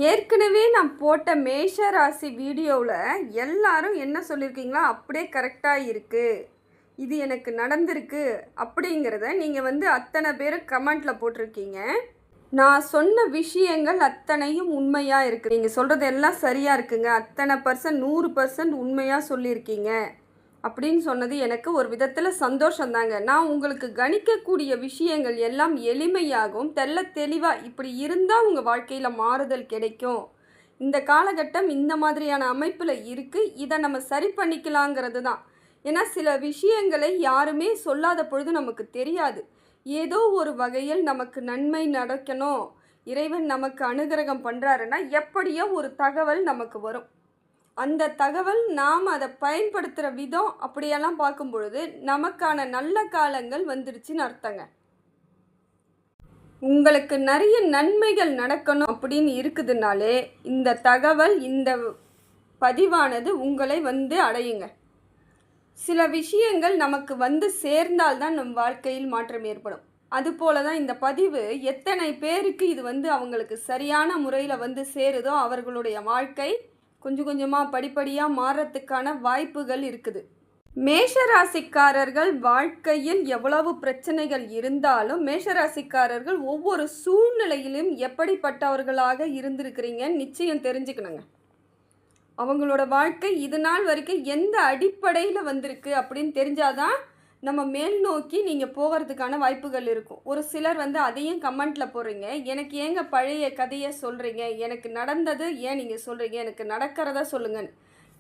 ஏற்கனவே நான் போட்ட மேஷ ராசி வீடியோவில் எல்லாரும் என்ன சொல்லியிருக்கீங்களா அப்படியே கரெக்டாக இருக்குது, இது எனக்கு நடந்திருக்கு அப்படிங்கிறத நீங்கள் அத்தனை பேர் கமெண்ட்டில் போட்டிருக்கீங்க. நான் சொன்ன விஷயங்கள் அத்தனையும் உண்மையாக இருக்குது. நீங்கள் சொல்கிறது எல்லாம் சரியாக இருக்குங்க, அத்தனை பர்சன்ட் 100% உண்மையாக சொல்லியிருக்கீங்க அப்படின்னு சொன்னது எனக்கு ஒரு விதத்தில் சந்தோஷந்தாங்க. நான் உங்களுக்கு கணிக்கக்கூடிய விஷயங்கள் எல்லாம் எளிமையாகவும் தெளிவாக இப்படி இருந்தால் உங்கள் வாழ்க்கையில் மாறுதல் கிடைக்கும், இந்த காலகட்டம் இந்த மாதிரியான அமைப்பில் இருக்குது, இதை நம்ம சரி பண்ணிக்கலாங்கிறது தான். ஏன்னா சில விஷயங்களை யாருமே சொல்லாத பொழுது நமக்கு தெரியாது. ஏதோ ஒரு வகையில் நமக்கு நன்மை நடக்கணும், இறைவன் நமக்கு அனுகிரகம் பண்ணுறாருன்னா எப்படியோ ஒரு தகவல் நமக்கு வரும். அந்த தகவல் நாம் அதை பயன்படுத்துகிற விதம் அப்படியெல்லாம் பார்க்கும் பொழுது நமக்கான நல்ல காலங்கள் வந்துடுச்சுன்னு அர்த்தங்க. உங்களுக்கு நிறைய நன்மைகள் நடக்கணும் அப்படின்னு இருக்குதுனாலே இந்த தகவல், இந்த பதிவானது உங்களை அடையுங்க. சில விஷயங்கள் நமக்கு சேர்ந்தால்தான் நம் வாழ்க்கையில் மாற்றம் ஏற்படும். அதுபோல தான் இந்த பதிவு எத்தனை பேருக்கு இது அவங்களுக்கு சரியான முறையில் சேருதோ அவர்களுடைய வாழ்க்கை கொஞ்சம் கொஞ்சமாக படிப்படியாக மாறத்துக்கான வாய்ப்புகள் இருக்குது. மேஷராசிக்காரர்கள் வாழ்க்கையில் எவ்வளவு பிரச்சனைகள் இருந்தாலும் மேஷராசிக்காரர்கள் ஒவ்வொரு சூழ்நிலையிலும் எப்படிப்பட்டவர்களாக இருந்திருக்கிறீங்கன்னு நிச்சயம் தெரிஞ்சுக்கணுங்க. அவங்களோட வாழ்க்கை இது நாள் வரைக்கும் எந்த அடிப்படையில் வந்திருக்கு அப்படின்னு தெரிஞ்சாதான் நம்ம மேல் நோக்கி நீங்கள் போகிறதுக்கான வாய்ப்புகள் இருக்கும். ஒரு சிலர் அதையும் கமெண்ட்டில் போடுறீங்க, எனக்கு ஏங்க பழைய கதையை சொல்கிறீங்க, எனக்கு நடந்தது ஏன் நீங்கள் சொல்கிறீங்க, எனக்கு நடக்கிறத சொல்லுங்கள்.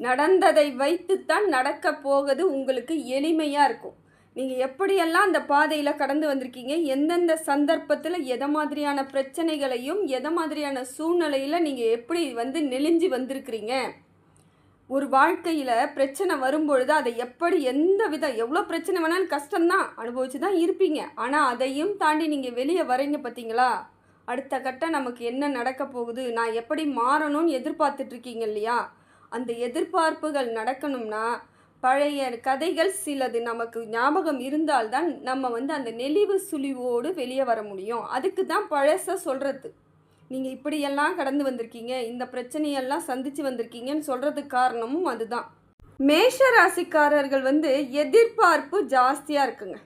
நடந்ததை வைத்துத்தான் நடக்க போவது உங்களுக்கு எளிமையாக இருக்கும். நீங்கள் எப்படியெல்லாம் அந்த பாதையில் கடந்து வந்திருக்கீங்க, எந்தெந்த சந்தர்ப்பத்தில் எதை மாதிரியான பிரச்சனைகளையும் எதை மாதிரியான சூழ்நிலையில் நீங்கள் எப்படி நெளிஞ்சு வந்திருக்கிறீங்க. ஒரு வாழ்க்கையில் பிரச்சனை வரும்பொழுது அதை எப்படி எவ்வளோ பிரச்சனை வேணாலும் கஷ்டம்தான் அனுபவிச்சு தான் இருப்பீங்க. ஆனால் அதையும் தாண்டி நீங்கள் வெளியே வரீங்க பார்த்தீங்களா, அடுத்த கட்டம் நமக்கு என்ன நடக்க போகுது, நான் எப்படி மாறணும்னு எதிர்பார்த்துட்ருக்கீங்க இல்லையா. அந்த எதிர்பார்ப்புகள் நடக்கணும்னா பழைய கதைகள் சிலது நமக்கு ஞாபகம் இருந்தால்தான் நம்ம அந்த நெளிவு சுழிவோடு வெளியே வர முடியும். அதுக்கு தான் பழச சொல்கிறது. நீங்கள் இப்படியெல்லாம் கடந்து வந்திருக்கீங்க, இந்த பிரச்சனையெல்லாம் சந்தித்து வந்திருக்கீங்கன்னு சொல்கிறதுக்கு காரணமும் அதுதான். மேஷ ராசிக்காரர்கள் எதிர்பார்ப்பு ஜாஸ்தியாக இருக்குங்க.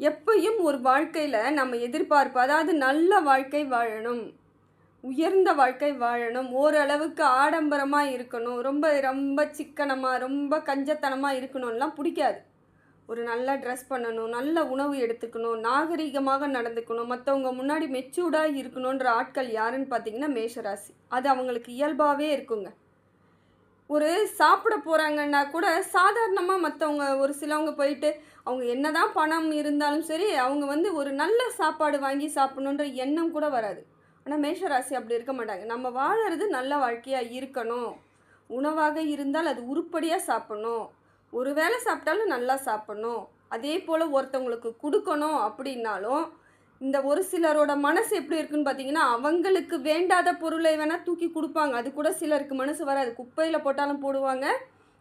எப்பயும் ஒரு வாழ்க்கையில் நம்ம எதிர்பார்ப்பு, அதாவது நல்ல வாழ்க்கை வாழணும், உயர்ந்த வாழ்க்கை வாழணும், ஓரளவுக்கு ஆடம்பரமாக இருக்கணும், ரொம்ப ரொம்ப சிக்கனமாக ரொம்ப கஞ்சத்தனமாக இருக்கணும்லாம் பிடிக்காது. ஒரு நல்ல ட்ரெஸ் பண்ணணும், நல்ல உணவு எடுத்துக்கணும், நாகரிகமாக நடந்துக்கணும், மற்றவங்க முன்னாடி மெச்சூர்டாக இருக்கணுன்ற ஆட்கள் யாருன்னு பார்த்தீங்கன்னா மேஷராசி. அது அவங்களுக்கு இயல்பாகவே இருக்குங்க. ஒரு சாப்பிட போகிறாங்கன்னா கூட சாதாரணமாக மற்றவங்க ஒரு சிலவங்க போயிட்டு அவங்க என்ன தான் பணம் இருந்தாலும் சரி அவங்க ஒரு நல்ல சாப்பாடு வாங்கி சாப்பிடணுன்ற எண்ணம் கூட வராது. ஆனால் மேஷராசி அப்படி இருக்க மாட்டாங்க. நம்ம வாழறது நல்ல வாழ்க்கையாக இருக்கணும், உணவாக இருந்தால் அது உருப்படியாக சாப்பிடணும், ஒரு வேளை சாப்பிட்டாலும் நல்லா சாப்பிடணும், அதே போல் ஒருத்தவங்களுக்கு கொடுக்கணும் அப்படின்னாலும் இந்த ஒரு சிலரோட மனசு எப்படி இருக்குன்னு பார்த்தீங்கன்னா அவங்களுக்கு வேண்டாத பொருளை வேணால் தூக்கி கொடுப்பாங்க. அது கூட சிலருக்கு மனசு வராது, குப்பையில் போட்டாலும் போடுவாங்க,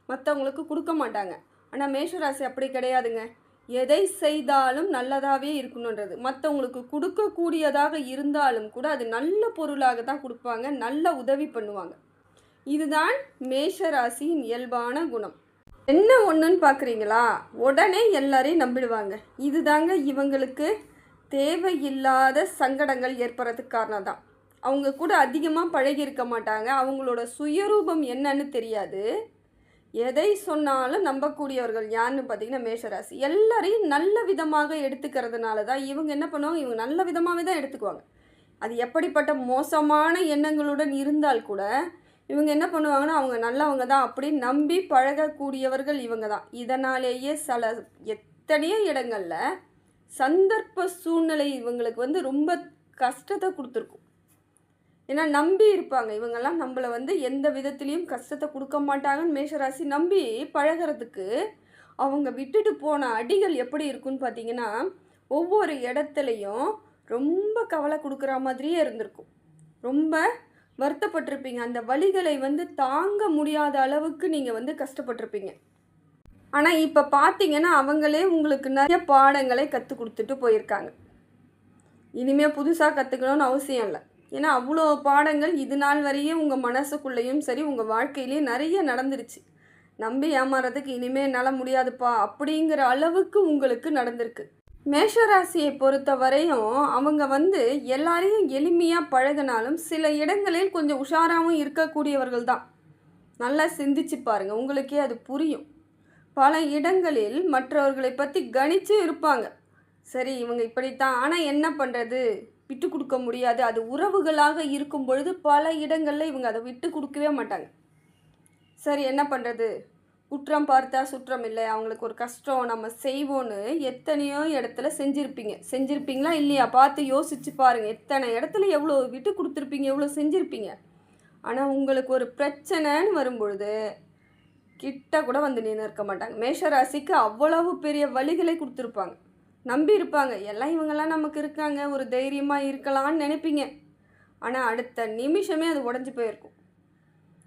மற்றவங்களுக்கு கொடுக்க மாட்டாங்க. ஆனால் மேஷராசி அப்படி கிடையாதுங்க. எதை செய்தாலும் நல்லதாகவே இருக்கணுன்றது. மற்றவங்களுக்கு கொடுக்கக்கூடியதாக இருந்தாலும் கூட அது நல்ல பொருளாக தான் கொடுப்பாங்க, நல்ல உதவி பண்ணுவாங்க. இதுதான் மேஷராசியின் இயல்பான குணம். என்ன ஒன்றுன்னு பார்க்குறீங்களா, உடனே எல்லாரையும் நம்பிடுவாங்க. இதுதாங்க இவங்களுக்கு தேவையில்லாத சங்கடங்கள் ஏற்படுறதுக்கு காரணம் தான். அவங்க கூட அதிகமாக பழகியிருக்க மாட்டாங்க, அவங்களோட சுயரூபம் என்னன்னு தெரியாது. எதை சொன்னாலும் நம்பக்கூடியவர்கள் யாருன்னு பார்த்தீங்கன்னா மேஷராசி. எல்லாரையும் நல்ல விதமாக எடுத்துக்கிறதுனால தான் இவங்க என்ன பண்ணுவாங்க, இவங்க நல்ல விதமாகவே தான் எடுத்துக்குவாங்க. அது எப்படிப்பட்ட மோசமான எண்ணங்களுடன் இருந்தால் கூட இவங்க என்ன பண்ணுவாங்கன்னா அவங்க நல்லவங்க தான் அப்படின்னு நம்பி பழகக்கூடியவர்கள் இவங்க தான். இதனாலேயே எத்தனையோ இடங்களில் சந்தர்ப்ப சூழ்நிலை இவங்களுக்கு ரொம்ப கஷ்டத்தை கொடுத்துருக்கும். ஏன்னா நம்பி இருப்பாங்க இவங்கெல்லாம், நம்மளை எந்த விதத்துலேயும் கஷ்டத்தை கொடுக்க மாட்டாங்கன்னு மேஷராசி நம்பி பழகிறதுக்கு அவங்க விட்டுட்டு போன அடிகள் எப்படி இருக்குன்னு பார்த்தீங்கன்னா ஒவ்வொரு இடத்துலையும் ரொம்ப கவலை கொடுக்குற மாதிரியே இருந்திருக்கும். ரொம்ப வருத்தப்பட்டிருப்பீங்க, அந்த வலிகளை தாங்க முடியாத அளவுக்கு நீங்கள் கஷ்டப்பட்டிருப்பீங்க. ஆனால் இப்போ பார்த்தீங்கன்னா அவங்களே உங்களுக்கு நிறைய பாடங்களை கற்றுக் கொடுத்துட்டு போயிருக்காங்க. இனிமேல் புதுசாக கற்றுக்கணும்னு அவசியம் இல்லை. ஏன்னா அவ்வளோ பாடங்கள் இது நாள் வரையும் உங்கள் மனசுக்குள்ளேயும் சரி உங்கள் வாழ்க்கையிலையும் நிறைய நடந்துருச்சு. நம்பி ஏமாறதுக்கு இனிமே என்னால் முடியாதுப்பா அப்படிங்கிற அளவுக்கு உங்களுக்கு நடந்திருக்கு. மேஷராசியை பொறுத்த வரையும் அவங்க எல்லாரையும் எளிமையாக பழகினாலும் சில இடங்களில் கொஞ்சம் உஷாராகவும் இருக்கக்கூடியவர்கள் தான். நல்லா சிந்திச்சு பாருங்கள், உங்களுக்கே அது புரியும். பல இடங்களில் மற்றவர்களை பற்றி கணிச்சு இருப்பாங்க. சரி இவங்க இப்படித்தான், ஆனால் என்ன பண்ணுறது, விட்டு கொடுக்க முடியாது. அது உறவுகளாக இருக்கும் பொழுது பல இடங்களில் இவங்க அதை விட்டு கொடுக்கவே மாட்டாங்க. சரி என்ன பண்ணுறது, குற்றம் பார்த்தா சுற்றம் இல்லை, அவங்களுக்கு ஒரு கஷ்டம் நம்ம செய்வோன்னு எத்தனையோ இடத்துல செஞ்சுருப்பீங்களா இல்லையா? பார்த்து யோசிச்சு பாருங்கள். எத்தனை இடத்துல எவ்வளோ விட்டு கொடுத்துருப்பீங்க, எவ்வளோ செஞ்சுருப்பீங்க. ஆனால் உங்களுக்கு ஒரு பிரச்சனைன்னு வரும்பொழுது கிட்ட கூட நின்று இருக்க மாட்டாங்க. மேஷராசிக்கு அவ்வளவு பெரிய வழிகளை கொடுத்துருப்பாங்க. நம்பி இருப்பாங்க, எல்லாம் இவங்கெல்லாம் நமக்கு இருக்காங்க, ஒரு தைரியமாக இருக்கலான்னு நினைப்பீங்க. ஆனால் அடுத்த நிமிஷமே அது உடஞ்சி போயிருக்கும்.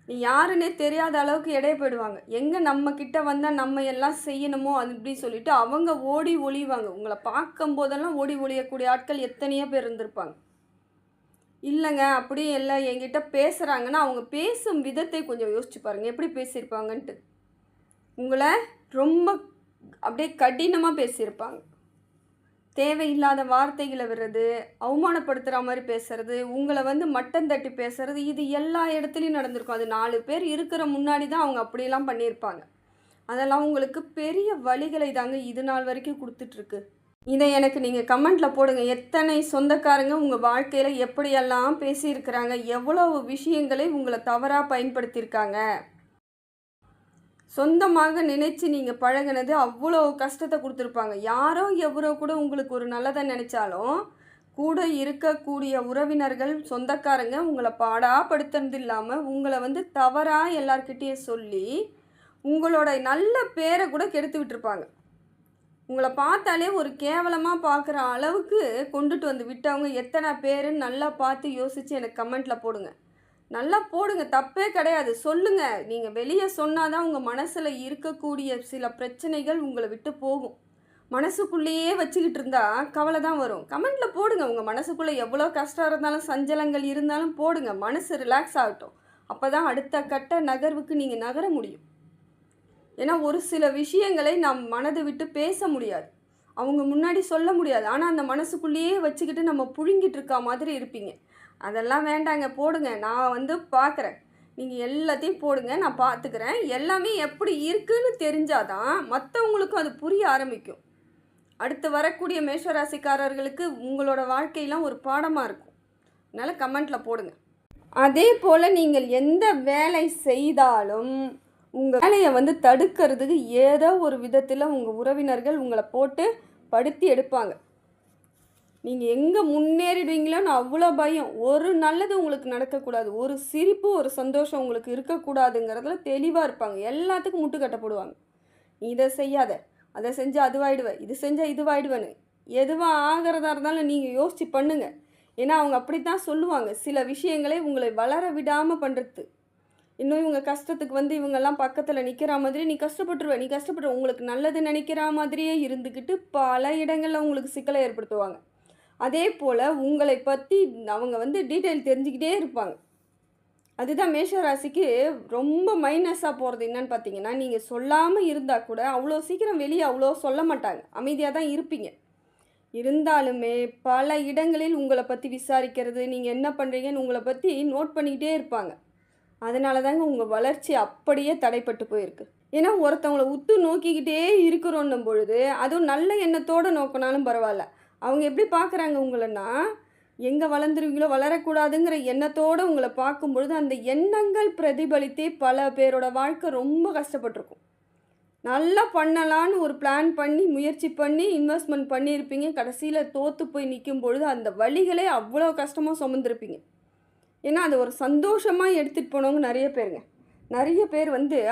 நீ யாருன்னே தெரியாத அளவுக்கு இடைய போயிடுவாங்க. எங்கே நம்ம கிட்ட வந்தால் நம்ம எல்லாம் செய்யணுமோ அது இப்படி சொல்லிட்டு அவங்க ஓடி ஒளிவாங்க. உங்களை பார்க்கும் போதெல்லாம் ஓடி ஒளியக்கூடிய ஆட்கள் எத்தனையோ பேர் இருந்திருப்பாங்க. இல்லைங்க அப்படியே இல்லை, என்கிட்ட பேசுகிறாங்கன்னா அவங்க பேசும் விதத்தை கொஞ்சம் யோசிச்சு பாருங்கள், எப்படி பேசியிருப்பாங்கன்ட்டு. உங்களை ரொம்ப அப்படியே கடினமாக பேசியிருப்பாங்க. தேவையில்லாத வார்த்தைகளை விடுறது, அவமானப்படுத்துகிற மாதிரி பேசுறது, உங்களை மட்டம் தட்டி பேசுறது, இது எல்லா இடத்துலையும் நடந்திருக்கும். அது 4 பேர் இருக்கிற முன்னாடி தான் அவங்க அப்படியெல்லாம் பண்ணியிருப்பாங்க. அதெல்லாம் உங்களுக்கு பெரிய வழிகளை தாங்க இது நாள் வரைக்கும் கொடுத்துட்ருக்கு. இதை எனக்கு நீங்கள் கமெண்ட்டில் போடுங்க. எத்தனை சொந்தக்காரங்க உங்கள் வாழ்க்கையில் எப்படியெல்லாம் பேசியிருக்கிறாங்க, எவ்வளவு விஷயங்களை உங்களை தவறாக பயன்படுத்தியிருக்காங்க. சொந்தமாக நினைச்சு நீங்கள் பழகினது அவ்வளோ கஷ்டத்தை கொடுத்துருப்பாங்க. யாரோ எவரோ கூட உங்களுக்கு ஒரு நல்லதை நினச்சாலும் கூட இருக்கக்கூடிய உறவினர்கள் சொந்தக்காரங்க உங்களை பாடாப்படுத்துறது இல்லாமல் உங்களை தவறாக எல்லார்கிட்டேயும் சொல்லி உங்களோட நல்ல பேரை கூட கெடுத்து விட்டுருப்பாங்க. உங்களை பார்த்தாலே ஒரு கேவலமாக பார்க்குற அளவுக்கு கொண்டுட்டு விட்டவங்க எத்தனை பேருன்னு நல்லா பார்த்து யோசித்து எனக்கு கமெண்ட்டில் போடுங்க. நல்லா போடுங்க, தப்பே கிடையாது, சொல்லுங்கள். நீங்கள் வெளியே சொன்னால் தான் உங்கள் மனசில் இருக்கக்கூடிய சில பிரச்சனைகள் உங்களை விட்டு போகும். மனசுக்குள்ளேயே வச்சுக்கிட்டு இருந்தால் கவலை தான் வரும். கமெண்ட்டில் போடுங்க, உங்கள் மனசுக்குள்ளே எவ்வளோ கஷ்டம் இருந்தாலும் சஞ்சலங்கள் இருந்தாலும் போடுங்க. மனசு ரிலாக்ஸ் ஆகட்டும். அப்போ தான் அடுத்த கட்ட நகர்வுக்கு நீங்கள் நகர முடியும். ஏன்னா ஒரு சில விஷயங்களை நாம் மனதை விட்டு பேச முடியாது, அவங்க முன்னாடி சொல்ல முடியாது. ஆனால் அந்த மனசுக்குள்ளேயே வச்சுக்கிட்டு நம்ம புழுங்கிட்டு இருக்கா மாதிரி இருப்பீங்க. அதெல்லாம் வேண்டாங்க, போடுங்க. நான் பார்க்குறேன், நீங்கள் எல்லாத்தையும் போடுங்க, நான் பார்த்துக்கிறேன். எல்லாமே எப்படி இருக்குன்னு தெரிஞ்சாதான் மற்றவங்களுக்கும் அது புரிய ஆரம்பிக்கும். அடுத்து வரக்கூடிய மேஷராசிக்காரர்களுக்கு உங்களோட வாழ்க்கையெல்லாம் ஒரு பாடமாக இருக்கும். அதனால் கமெண்ட்டில் போடுங்க. அதே போல் நீங்கள் எந்த வேலை செய்தாலும் உங்கள் வேலையை தடுக்கிறதுக்கு ஏதோ ஒரு விதத்தில் உங்கள் உறவினர்கள் உங்களை போட்டு படுத்தி எடுப்பாங்க. நீங்கள் எங்கே முன்னேறிடுவீங்களோன்னு அவ்வளோ பயம். ஒரு நல்லது உங்களுக்கு நடக்கக்கூடாது, ஒரு சிரிப்பு ஒரு சந்தோஷம் உங்களுக்கு இருக்கக்கூடாதுங்கிறதுல தெளிவாக இருப்பாங்க. எல்லாத்துக்கும் முட்டு கட்டப்படுவாங்க. நீ இதை செய்யாத, அதை செஞ்சால் அதுவாயிடுவேன், இது செஞ்சால் இதுவாயிடுவேன்னு. எதுவாக ஆகிறதா இருந்தாலும் நீங்கள் யோசித்து பண்ணுங்கள். ஏன்னா அவங்க அப்படித்தான் சொல்லுவாங்க. சில விஷயங்களை உங்களை வளர விடாமல் பண்ணுறது. இன்னும் இவங்க கஷ்டத்துக்கு இவங்கெல்லாம் பக்கத்தில் நிற்கிற மாதிரி நீ கஷ்டப்படுற உங்களுக்கு நல்லது நினைக்கிற மாதிரியே இருந்துக்கிட்டு பல இடங்களில் உங்களுக்கு சிக்கலை ஏற்படுத்துவாங்க. அதே போல் உங்களை பற்றி அவங்க டீட்டெயில் தெரிஞ்சுக்கிட்டே இருப்பாங்க. அதுதான் மேஷராசிக்கு ரொம்ப மைனஸாக போகிறது. என்னன்னு பார்த்தீங்கன்னா, நீங்கள் சொல்லாமல் இருந்தால் கூட அவ்வளோ சீக்கிரம் வெளியே அவ்வளோ சொல்ல மாட்டாங்க, அமைதியாக தான் இருப்பீங்க. இருந்தாலுமே பல இடங்களில் உங்களை பற்றி விசாரிக்கிறது, நீங்கள் என்ன பண்ணுறீங்கன்னு உங்களை பற்றி நோட் பண்ணிக்கிட்டே இருப்பாங்க. அதனால தாங்க உங்கள் வளர்ச்சி அப்படியே தடைப்பட்டு போயிருக்கு. ஏன்னா ஒருத்தவங்களை உத்து நோக்கிக்கிட்டே இருக்கிறோன்னும் பொழுது, அதுவும் நல்ல எண்ணத்தோடு நோக்கினாலும் பரவாயில்ல, அவங்க எப்படி பார்க்குறாங்க உங்களைன்னா, எங்கே வளர்ந்துருவீங்களோ வளரக்கூடாதுங்கிற எண்ணத்தோடு உங்களை பார்க்கும்பொழுது அந்த எண்ணங்கள் பிரதிபலித்தே பல பேரோட வாழ்க்கை ரொம்ப கஷ்டப்பட்டிருக்கும். நல்லா பண்ணலான்னு ஒரு பிளான் பண்ணி முயற்சி பண்ணி இன்வெஸ்ட்மெண்ட் பண்ணியிருப்பீங்க, கடைசியில் தோற்று போய் நிற்கும் பொழுது அந்த வழிகளே அவ்வளோ கஷ்டமாக சுமந்துருப்பீங்க. ஏன்னா அது ஒரு சந்தோஷமாக எடுத்துகிட்டு போனவங்க நிறைய பேர்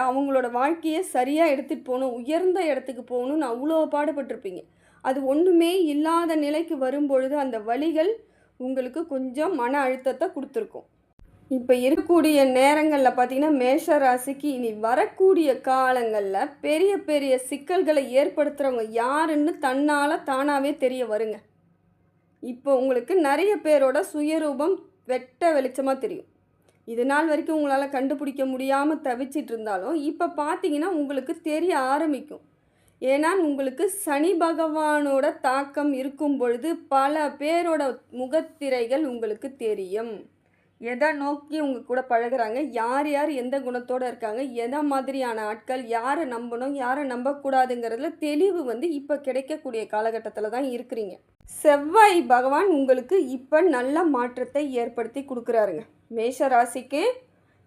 அவங்களோட வாழ்க்கையை சரியாக எடுத்துகிட்டு போகணும், உயர்ந்த இடத்துக்கு போகணுன்னு அவ்வளோ பாடுபட்டிருப்பீங்க. அது ஒன்றுமே இல்லாத நிலைக்கு வரும்பொழுது அந்த வழிகள் உங்களுக்கு கொஞ்சம் மன அழுத்தத்தை கொடுத்துருக்கும். இப்போ இருக்கக்கூடிய நேரங்களில் பார்த்திங்கன்னா மேஷ ராசிக்கு இனி வரக்கூடிய காலங்களில் பெரிய பெரிய சிக்கல்களை ஏற்படுத்துகிறவங்க யாருன்னு தன்னால் தானாகவே தெரிய வருங்க. இப்போ உங்களுக்கு நிறைய பேரோட சுயரூபம் வெட்ட வெளிச்சமாக தெரியும். இது நாள் வரைக்கும் உங்களால் கண்டுபிடிக்க முடியாமல் தவிச்சிட்டு இருந்தாலும் இப்போ பார்த்தீங்கன்னா உங்களுக்கு தெரிய ஆரம்பிக்கும். ஏன்னா உங்களுக்கு சனி பகவானோட தாக்கம் இருக்கும் பொழுது பல பேரோட முகத்திரைகள் உங்களுக்கு தெரியும். எதை நோக்கி உங்கள் கூட பழகுறாங்க, யார் யார் எந்த குணத்தோடு இருக்காங்க, எதை மாதிரியான ஆட்கள், யாரை நம்பணும் யாரை நம்பக்கூடாதுங்கிறதுல தெளிவு இப்போ கிடைக்கக்கூடிய காலகட்டத்தில் தான் இருக்கிறீங்க. செவ்வாய் பகவான் உங்களுக்கு இப்போ நல்ல மாற்றத்தை ஏற்படுத்தி கொடுக்குறாருங்க. மேஷ ராசிக்கு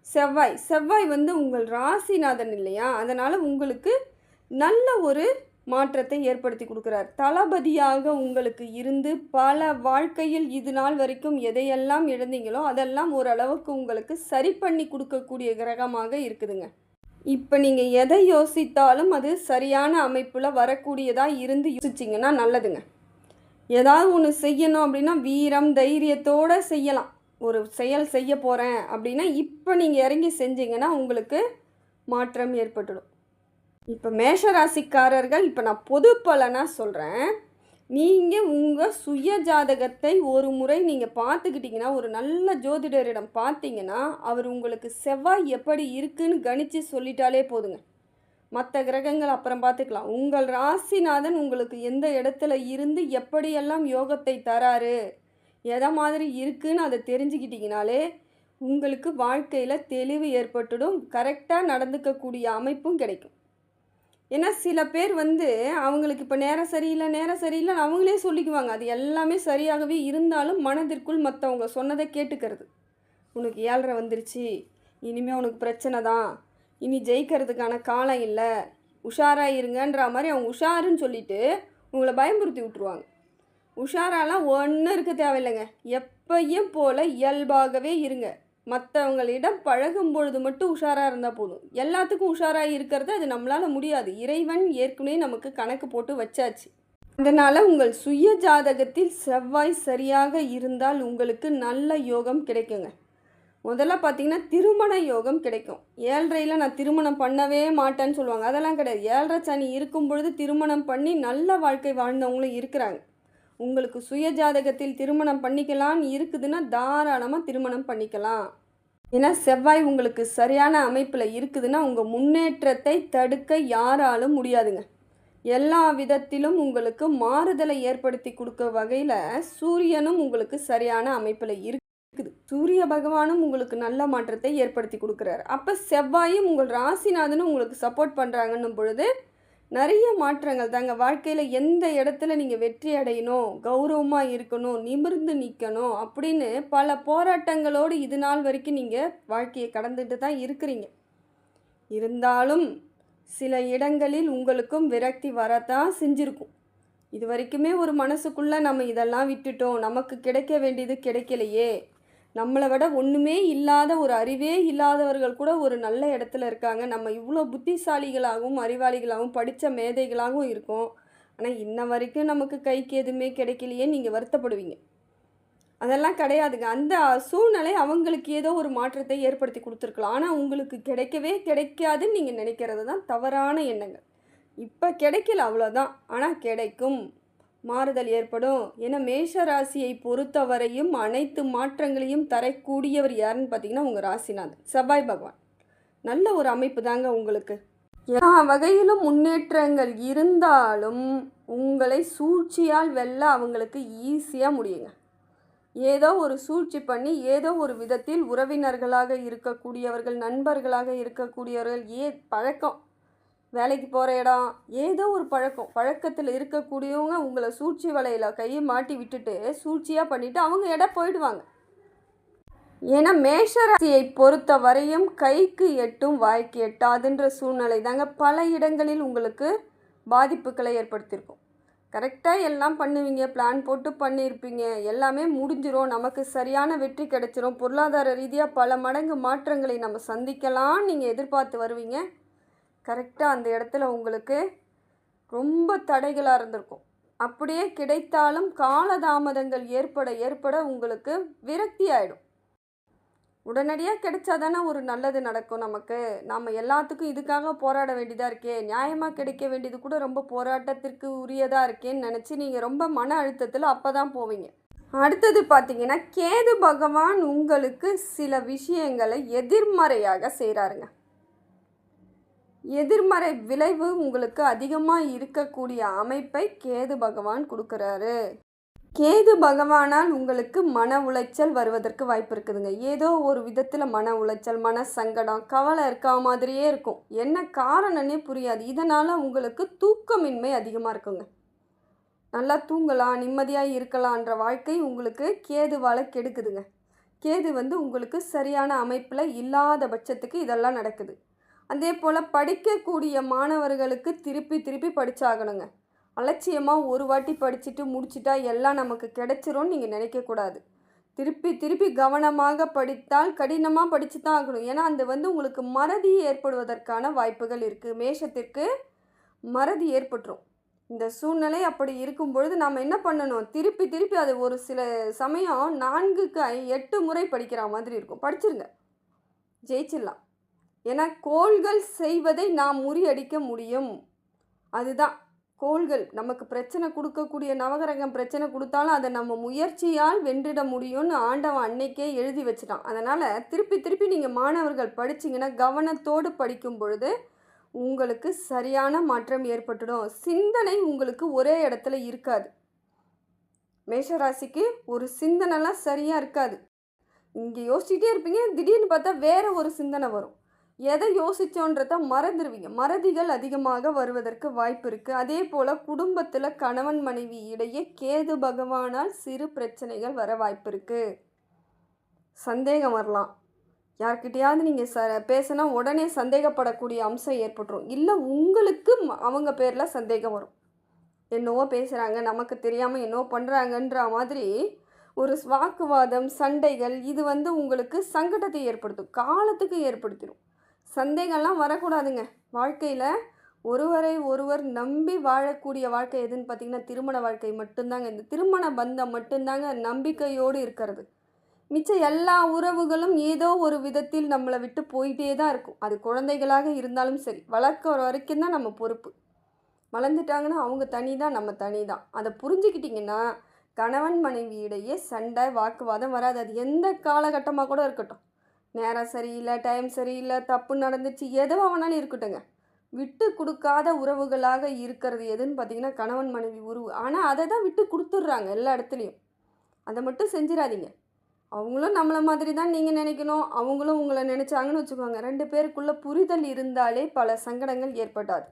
செவ்வாய் உங்கள் ராசிநாதன் இல்லையா, அதனால் உங்களுக்கு நல்ல ஒரு மாற்றத்தை ஏற்படுத்தி கொடுக்குறார். தளபதியாக உங்களுக்கு இருந்து பல வாழ்க்கையில் இது நாள் வரைக்கும் எதையெல்லாம் இழந்தீங்களோ அதெல்லாம் ஓரளவுக்கு உங்களுக்கு சரி பண்ணி கொடுக்கக்கூடிய கிரகமாக இருக்குதுங்க. இப்போ நீங்கள் எதை யோசித்தாலும் அது சரியான அமைப்பில் வரக்கூடியதாக இருந்து யோசிச்சிங்கன்னா நல்லதுங்க. ஏதாவது ஒன்று செய்யணும் அப்படின்னா வீரம் தைரியத்தோடு செய்யலாம். ஒரு செயல் செய்ய போகிறேன் அப்படின்னா இப்போ நீங்கள் இறங்கி செஞ்சீங்கன்னா உங்களுக்கு மாற்றம் ஏற்பட்டுடும். இப்போ மேஷராசிக்காரர்கள் இப்போ நான் பொது பலனாக சொல்கிறேன். நீங்கள் உங்கள் சுய ஜாதகத்தை ஒரு முறை நீங்கள் பார்த்துக்கிட்டிங்கன்னா, ஒரு நல்ல ஜோதிடரிடம் பார்த்தீங்கன்னா அவர் உங்களுக்கு செவ்வாய் எப்படி இருக்குன்னு கணித்து சொல்லிட்டாலே போதுங்க. மற்ற கிரகங்கள் அப்புறம் பார்த்துக்கலாம். உங்கள் ராசிநாதன் உங்களுக்கு எந்த இடத்துல இருந்து எப்படியெல்லாம் யோகத்தை தராரு, எதை மாதிரி இருக்குன்னு அதை தெரிஞ்சுக்கிட்டிங்கனாலே உங்களுக்கு வாழ்க்கையில் தெளிவு ஏற்பட்டுடும். கரெக்டாக நடந்துக்கக்கூடிய அமைப்பும் கிடைக்கும். ஏன்னா சில பேர் அவங்களுக்கு இப்போ நேரம் சரியில்லை அவங்களே சொல்லிக்குவாங்க. அது எல்லாமே சரியாகவே இருந்தாலும் மனதிற்குள் மற்றவங்க சொன்னதை கேட்டுக்கிறது. உனக்கு 7:30 வந்துருச்சு, இனிமேல் உனக்கு பிரச்சனை தான், இனி ஜெயிக்கிறதுக்கான காலம் இல்லை, உஷாராக இருங்கன்ற மாதிரி அவங்க உஷாருன்னு சொல்லிவிட்டு உங்களை பயமுறுத்தி விட்டுருவாங்க. உஷாராலாம் ஒன்றும் இருக்க தேவையில்லைங்க. எப்பையும் போல் இயல்பாகவே இருங்க. மற்றவங்களிடம் பழகும் பொழுது மட்டும் உஷாராக இருந்தால் போதும். எல்லாத்துக்கும் உஷாராக இருக்கிறது அது நம்மளால் முடியாது. இறைவன் ஏற்கனவே நமக்கு கணக்கு போட்டு வச்சாச்சு. அதனால் உங்கள் சுய ஜாதகத்தில் செவ்வாய் சரியாக இருந்தால் உங்களுக்கு நல்ல யோகம் கிடைக்குங்க. முதல்ல பார்த்தீங்கன்னா திருமண யோகம் கிடைக்கும். 7:30 நான் திருமணம் பண்ணவே மாட்டேன்னு சொல்லுவாங்க. அதெல்லாம் கிடையாது. 7:30 சனி இருக்கும் பொழுது திருமணம் பண்ணி நல்ல வாழ்க்கை வாழ்ந்தவங்களும் இருக்கிறாங்க. உங்களுக்கு சுய ஜாதகத்தில் திருமணம் பண்ணிக்கலான்னு இருக்குதுன்னா தாராளமாக திருமணம் பண்ணிக்கலாம். ஏன்னா செவ்வாய் உங்களுக்கு சரியான அமைப்பில் இருக்குதுன்னா உங்கள் முன்னேற்றத்தை தடுக்க யாராலும் முடியாதுங்க. எல்லா விதத்திலும் உங்களுக்கு மாறுதலை ஏற்படுத்தி கொடுக்க வகையில் சூரியனும் உங்களுக்கு சரியான அமைப்பில் இருக்குது. சூரிய பகவானும் உங்களுக்கு நல்ல மாற்றத்தை ஏற்படுத்தி கொடுக்குறாரு. அப்போ செவ்வாயும் உங்கள் ராசிநாதனும் உங்களுக்கு சப்போர்ட் பண்ணுறாங்கன்னும் பொழுது நிறைய மாற்றங்கள் தாங்க. வாழ்க்கையில் எந்த இடத்துல நீங்கள் வெற்றி அடையணும், கௌரவமாக இருக்கணும், நிமிர்ந்து நிற்கணும் அப்படின்னு பல போராட்டங்களோடு இது நாள் வரைக்கும் நீங்கள் வாழ்க்கையை கடந்துட்டு தான் இருக்கிறீங்க. இருந்தாலும் சில இடங்களில் உங்களுக்கும் விரக்தி வரத்தான் செஞ்சுருக்கும். இது வரைக்குமே ஒரு மனசுக்குள்ளே நம்ம இதெல்லாம் விட்டுட்டோம், நமக்கு கிடைக்க வேண்டியது கிடைக்கலையே, நம்மளை விட ஒன்றுமே இல்லாத ஒரு அறிவே இல்லாதவர்கள் கூட ஒரு நல்ல இடத்துல இருக்காங்க, நம்ம இவ்வளோ புத்திசாலிகளாகவும் அறிவாளிகளாகவும் படித்த மேதைகளாகவும் இருக்கோம், ஆனால் இன்ன வரைக்கும் நமக்கு கைக்கு எதுவுமே கிடைக்கலையே நீங்கள் வருத்தப்படுவீங்க. அதெல்லாம் கிடையாதுங்க. அந்த சூழ்நிலை அவங்களுக்கு ஏதோ ஒரு மாற்றத்தை ஏற்படுத்தி கொடுத்துருக்கலாம். ஆனால் உங்களுக்கு கிடைக்கவே கிடைக்காதுன்னு நீங்கள் நினைக்கிறது தான் தவறான எண்ணங்கள். இப்போ கிடைக்கல அவ்வளோதான், ஆனால் கிடைக்கும், மாறுதல் ஏற்படும். ஏன்னா மேஷ ராசியை பொறுத்தவரையும் அனைத்து மாற்றங்களையும் தரக்கூடியவர் யாருன்னு பார்த்தீங்கன்னா உங்கள் ராசிநாதன் செவ்வாய் பகவான். நல்ல ஒரு அமைப்பு தாங்க உங்களுக்கு. எல்லா வகையிலும் முன்னேற்றங்கள் இருந்தாலும் உங்களை சூழ்ச்சியால் வெல்ல அவங்களுக்கு ஈஸியாக முடியுங்க. ஏதோ ஒரு சூழ்ச்சி பண்ணி ஏதோ ஒரு விதத்தில் உறவினர்களாக இருக்கக்கூடியவர்கள், நண்பர்களாக இருக்கக்கூடியவர்கள், பழக்கம், வேலைக்கு போகிற இடம், ஏதோ ஒரு பழக்கத்தில் இருக்கக்கூடியவங்க உங்களை சூழ்ச்சி வலையில் கையை மாட்டி விட்டுட்டு சூழ்ச்சியாக பண்ணிவிட்டு அவங்க இடம் போயிடுவாங்க. ஏன்னா மேஷராசியை பொறுத்த வரையும் கைக்கு எட்டும் வாய்க்கு எட்டாதுன்ற சூழ்நிலை தாங்க பல இடங்களில் உங்களுக்கு பாதிப்புகளை ஏற்படுத்தியிருக்கும். கரெக்டாக எல்லாம் பண்ணுவீங்க, பிளான் போட்டு பண்ணியிருப்பீங்க, எல்லாமே முடிஞ்சிரும், நமக்கு சரியான வெற்றி கிடைச்சிரும், பொருளாதார ரீதியாக பல மடங்கு மாற்றங்களை நம்ம சந்திக்கலாம்னு நீங்கள் எதிர்பார்த்து வருவீங்க. கரெக்டாக அந்த இடத்துல உங்களுக்கு ரொம்ப தடைகளாக இருந்திருக்கும். அப்படியே கிடைத்தாலும் காலதாமதங்கள் ஏற்பட உங்களுக்கு விரக்தி ஆகிடும். உடனடியாக கிடைச்சா தானே ஒரு நல்லது நடக்கும் நமக்கு. நாம் எல்லாத்துக்கும் இதுக்காக போராட வேண்டியதாக இருக்கே, நியாயமாக கிடைக்க வேண்டியது கூட ரொம்ப போராட்டத்திற்கு உரியதாக இருக்கேன்னு நினச்சி நீங்கள் ரொம்ப மன அழுத்தத்தில் அப்போ தான் போவீங்க. அடுத்தது பார்த்தீங்கன்னா, கேது பகவான் உங்களுக்கு சில விஷயங்களை எதிர்மறையாக செய்கிறாருங்க. எதிர்மறை விளைவு உங்களுக்கு அதிகமாக இருக்கக்கூடிய அமைப்பை கேது பகவான் கொடுக்குறாரு. கேது பகவானால் உங்களுக்கு மன உளைச்சல் வருவதற்கு வாய்ப்பு இருக்குதுங்க. ஏதோ ஒரு விதத்தில் மன உளைச்சல், மன சங்கடம், கவலை இருக்கா மாதிரியே இருக்கும். என்ன காரணம்னே புரியாது. இதனால் உங்களுக்கு தூக்கமின்மை அதிகமாக இருக்குங்க. நல்லா தூங்கலாம், நிம்மதியாக இருக்கலான்ற வாழ்க்கை உங்களுக்கு கேதுவால் கெடுக்குதுங்க. கேது உங்களுக்கு சரியான அமைப்பில் இல்லாத பட்சத்துக்கு இதெல்லாம் நடக்குது. அதே போல் படிக்கக்கூடிய மாணவர்களுக்கு திருப்பி திருப்பி படித்தாகணுங்க. அலட்சியமாக ஒரு வாட்டி படிச்சுட்டு முடிச்சிட்டா எல்லாம் நமக்கு கிடைச்சிரும்னு நீங்கள் நினைக்கக்கூடாது. திருப்பி திருப்பி கவனமாக படித்தால் கடினமாக படித்து தான் ஆகணும். ஏன்னா அந்த உங்களுக்கு மறதி ஏற்படுவதற்கான வாய்ப்புகள் இருக்குது. மேஷத்திற்கு மறதி ஏற்பட்டுரும். இந்த சூழ்நிலை அப்படி இருக்கும் பொழுது நாம் என்ன பண்ணணும், திருப்பி திருப்பி அது ஒரு சில சமயம் 4க்கு 8 முறை படிக்கிற மாதிரி இருக்கும். படிச்சிருங்க, ஜெயிச்சிடலாம். ஏன்னா கோள்கள் செய்வதை நாம் முறியடிக்க முடியும். அதுதான் கோள்கள் நமக்கு பிரச்சனை கொடுக்கக்கூடிய நவகிரகம் பிரச்சனை கொடுத்தாலும் அதை நம்ம முயற்சியால் வென்றிட முடியும்னு ஆண்டவன் அன்னைக்கே எழுதி வச்சுட்டான். அதனால் திருப்பி திருப்பி நீங்கள் மாணவர்கள் படிச்சிங்கன்னா கவனத்தோடு படிக்கும் பொழுது உங்களுக்கு சரியான மாற்றம் ஏற்பட்டுடும். சிந்தனை உங்களுக்கு ஒரே இடத்துல இருக்காது. மேஷராசிக்கு ஒரு சிந்தனைலாம் சரியாக இருக்காது. இங்கே யோசிச்சுட்டே இருப்பீங்க, திடீர்னு பார்த்தா வேறு ஒரு சிந்தனை வரும். எதை யோசித்தோன்றத மறந்துடுவீங்க. மறதிகள் அதிகமாக வருவதற்கு வாய்ப்பு இருக்குது. அதே போல் குடும்பத்தில் கணவன் மனைவி இடையே கேது பகவானால் சிறு பிரச்சனைகள் வர வாய்ப்பு இருக்குது. சந்தேகம் வரலாம். யார்கிட்டையாவது நீங்கள் பேசினா உடனே சந்தேகப்படக்கூடிய அம்சம் ஏற்பட்டுரும். இல்லை உங்களுக்கு அவங்க பேரில் சந்தேகம் வரும். என்னவோ பேசுகிறாங்க, நமக்கு தெரியாமல் என்னவோ பண்ணுறாங்கன்ற மாதிரி ஒரு வாக்குவாதம், சண்டைகள் இது உங்களுக்கு சங்கடத்தை ஏற்படுத்தும், காலத்துக்கு ஏற்படுத்திடும். சந்தேகம்லாம் வரக்கூடாதுங்க. வாழ்க்கையில் ஒருவரை ஒருவர் நம்பி வாழக்கூடிய வாழ்க்கை எதுன்னு பார்த்திங்கன்னா திருமண வாழ்க்கை மட்டும்தாங்க. இந்த திருமண பந்தம் மட்டும்தாங்க நம்பிக்கையோடு இருக்கிறது. மிச்சம் எல்லா உறவுகளும் ஏதோ ஒரு விதத்தில் நம்மளை விட்டு போயிட்டே தான் இருக்கும். அது குழந்தைகளாக இருந்தாலும் சரி, வளர்க்குற வரைக்கும் தான் நம்ம பொறுப்பு. வளர்ந்துட்டாங்கன்னா அவங்க தனி தான், நம்ம தனி தான். அதை புரிஞ்சுக்கிட்டிங்கன்னா கணவன் மனைவி இடையே சண்டை, வாக்குவாதம் வராது. அது எந்த காலகட்டமாக கூட இருக்கட்டும். நேரம் சரியில்லை, டைம் சரியில்லை, தப்பு நடந்துச்சு, எதுவாக வேணாலும் இருக்கட்டுங்க. விட்டு கொடுக்காத உறவுகளாக இருக்கிறது எதுன்னு பார்த்திங்கன்னா கணவன் மனைவி உறவு. ஆனால் அதை தான் விட்டு கொடுத்துட்றாங்க எல்லா இடத்துலையும். அதை மட்டும் செஞ்சிடாதீங்க. அவங்களும் நம்மளை மாதிரி தான் நீங்கள் நினைக்கணும், அவங்களும் உங்களை நினச்சாங்கன்னு வச்சுக்கோங்க. 2 பேருக்குள்ளே புரிதல் இருந்தாலே பல சங்கடங்கள் ஏற்படாது.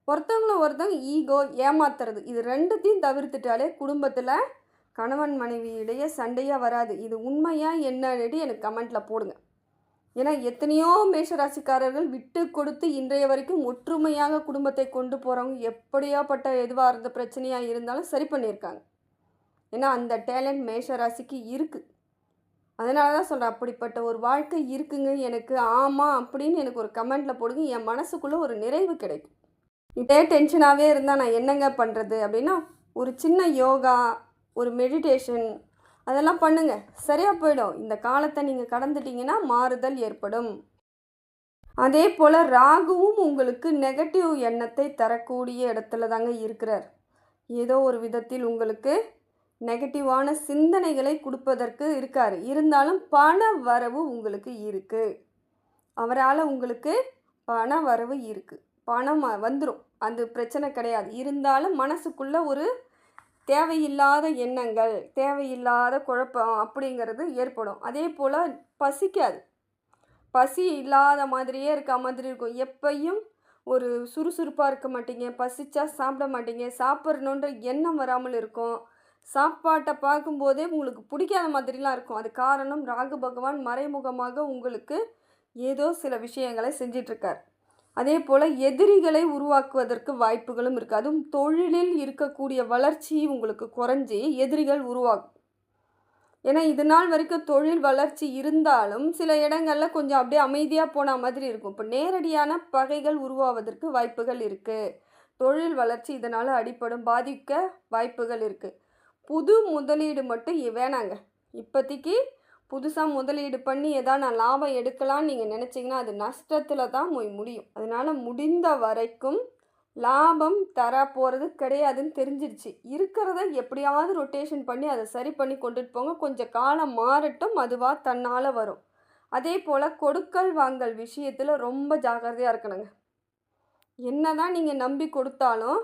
ஒருத்தவங்க ஈகோ, ஏமாத்துறது, இது 2த்தையும் தவிர்த்துட்டாலே குடும்பத்தில் கணவன் மனைவி இடையே சண்டையாக வராது. இது உண்மையா என்னன்னு எனக்கு கமெண்ட்டில் போடுங்க. ஏன்னா எத்தனையோ மேஷராசிக்காரர்கள் விட்டு கொடுத்து இன்றைய வரைக்கும் ஒற்றுமையாக குடும்பத்தை கொண்டு போகிறவங்க எப்படியாப்பட்ட எதுவாக இருந்த பிரச்சனையாக இருந்தாலும் சரி பண்ணியிருக்காங்க. ஏன்னா அந்த டேலண்ட் மேஷராசிக்கு இருக்குது. அதனால தான் சொல்கிறேன், அப்படிப்பட்ட ஒரு வாழ்க்கை இருக்குங்க எனக்கு. ஆமாம் அப்படின்னு எனக்கு ஒரு கமெண்ட்டில் போடுங்க. என் மனசுக்குள்ளே ஒரு நிறைவு கிடைக்கும். இதே டென்ஷனாகவே இருந்தால் நான் என்னங்க பண்ணுறது அப்படின்னா ஒரு சின்ன யோகா, ஒரு மெடிடேஷன் அதெல்லாம் பண்ணுங்கள், சரியாக போயிடும். இந்த காலத்தை நீங்கள் கடந்துட்டிங்கன்னா மாறுதல் ஏற்படும். அதே போல் ராகுவும் உங்களுக்கு நெகட்டிவ் எண்ணத்தை தரக்கூடிய இடத்துல தாங்க இருக்கிறார். ஏதோ ஒரு விதத்தில் உங்களுக்கு நெகட்டிவான சிந்தனைகளை கொடுப்பதற்கு இருக்கார். இருந்தாலும் பண வரவு உங்களுக்கு இருக்குது. அவரால் உங்களுக்கு பண வரவு இருக்குது. பணம் வந்துடும், அது பிரச்சனை கிடையாது. இருந்தாலும் மனசுக்குள்ளே ஒரு தேவையில்லாத எண்ணங்கள், தேவையில்லாத குழப்பம் அப்படிங்கிறது ஏற்படும். அதே போல் பசிக்காது. பசி இல்லாத மாதிரியே இருக்க மாதிரி இருக்கும். எப்பையும் ஒரு சுறுசுறுப்பாக இருக்க மாட்டீங்க. பசிச்சா சாப்பிட மாட்டீங்க. சாப்பிட்ணுன்ற எண்ணம் வராமல் இருக்கும். சாப்பாட்டை பார்க்கும்போதே உங்களுக்கு பிடிக்காத மாதிரிலாம் இருக்கும். அது காரணம் ராகு பகவான் மறைமுகமாக உங்களுக்கு ஏதோ சில விஷயங்களை செஞ்சிட்ருக்கார். அதே போல் எதிரிகளை உருவாக்குவதற்கு வாய்ப்புகளும் இருக்குது. அதுவும் தொழிலில் இருக்கக்கூடிய வளர்ச்சி உங்களுக்கு குறைஞ்சி எதிரிகள் உருவாகும். ஏன்னா இது நாள் வரைக்கும் தொழில் வளர்ச்சி இருந்தாலும் சில இடங்களில் கொஞ்சம் அப்படியே அமைதியாக போன மாதிரி இருக்கும். இப்போ நேரடியான பகைகள் உருவாவதற்கு வாய்ப்புகள் இருக்குது. தொழில் வளர்ச்சி இதனால் அடிப்படும், பாதிக்க வாய்ப்புகள் இருக்குது. புது முதலீடு மட்டும் வேணாங்க. இப்போதைக்கு புதுசாக முதலீடு பண்ணி எதாவது நான் லாபம் எடுக்கலான்னு நீங்கள் நினச்சிங்கன்னா அது நஷ்டத்தில் தான் முடியும். அதனால் முடிந்த வரைக்கும் லாபம் தர போகிறது கிடையாதுன்னு தெரிஞ்சிருச்சு. இருக்கிறத எப்படியாவது ரொட்டேஷன் பண்ணி அதை சரி பண்ணி கொண்டுட்டு போங்க. கொஞ்சம் காலம் மாறட்டும், அதுவாக தன்னால் வரும். அதே போல் கொடுக்கல் வாங்கல் விஷயத்தில் ரொம்ப ஜாக்கிரதையாக இருக்கணுங்க. என்ன தான் நீங்கள் நம்பி கொடுத்தாலும்